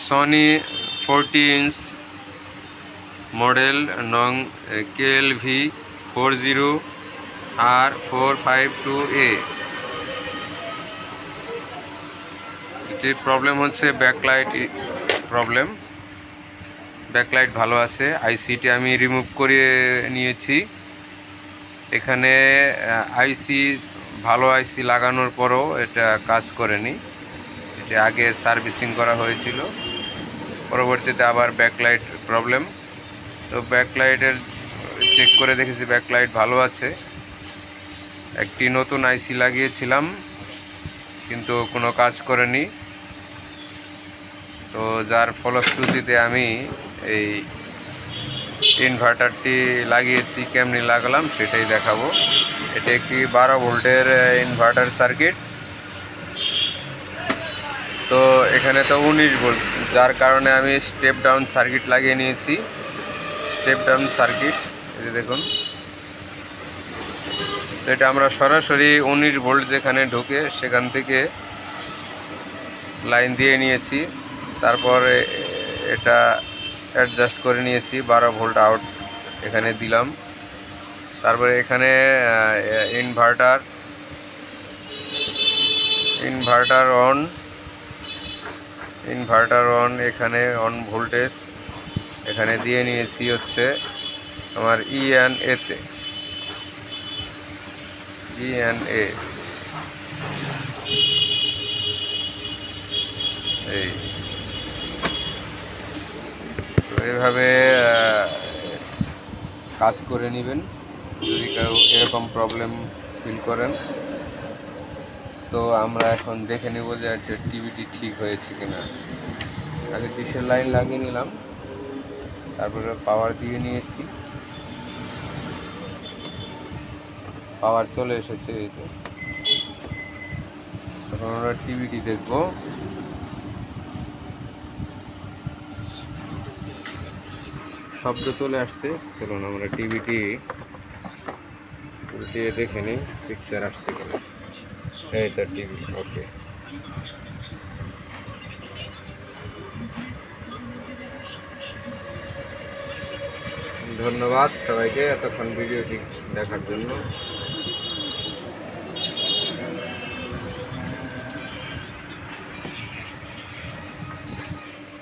Sony 40 inch model নং KLV 40R452A। এটির problem হচ্ছে ব্যাকলাইট প্রবলেম। ব্যাকলাইট ভালো আছে, আইসিটি আমি রিমুভ করে নিয়েছি। এখানে আইসি ভালো আইসি লাগানোর পরও এটা কাজ করেনি। এটা আগে সার্ভিসিং করা হয়েছিল, পরবর্তীতে আবার ব্যাকলাইট প্রবলেম। তো ব্যাকলাইটের চেক করে দেখেছি ব্যাকলাইট ভালো আছে। একটি নতুন আইসি লাগিয়েছিলাম কিন্তু কোনো কাজ করেনি। তো যার ফলশ্রুতিতে আমি এই ইনভার্টারটি লাগিয়েছি। কেমনি লাগালাম সেটাই দেখাবো। এটা একটি 12 ভোল্টের ইনভার্টার সার্কিট। তো এখানে তো 19 ভোল্ট, যার কারণে আমি স্টেপ ডাউন সার্কিট লাগিয়ে নিয়েছি। স্টেপ ডাউন সার্কিট এই যে দেখুন। তো এটা আমরা সরাসরি 19 ভোল্ট যেখানে ঢোকে সেখান থেকে লাইন দিয়ে নিয়েছি। তারপরে এটা অ্যাডজাস্ট করে নিয়েছি, 12 ভোল্ট আউট এখানে দিলাম। তারপরে এখানে ইনভার্টার অন এখানে অন ভোল্টেজ এখানে দিয়ে নিয়েছি হচ্ছে আমার ENA তে। ENA এই তো এভাবে কাজ করে নেবেন যদি কেউ এরকম প্রবলেম ফিল করেন। তো আমরা এখন দেখে নেব যে টিভিটি ঠিক হয়েছে কিনা। আগে ডিশের লাইন লাগিয়ে নিলাম, তারপরে পাওয়ার দিয়ে নিয়েছি। পাওয়ার চলে এসেছে এই যে। এখন আমরা টিভিটি দেখব। শব্দ চলে আসছে, চলুন আমরা টিভিটি উল্টিয়ে দেখে নিই পিকচার আসছে কিনা। এই তো টিভি, ওকে। ধন্যবাদ সবাইকে এতক্ষণ ভিডিওটি দেখার জন্য।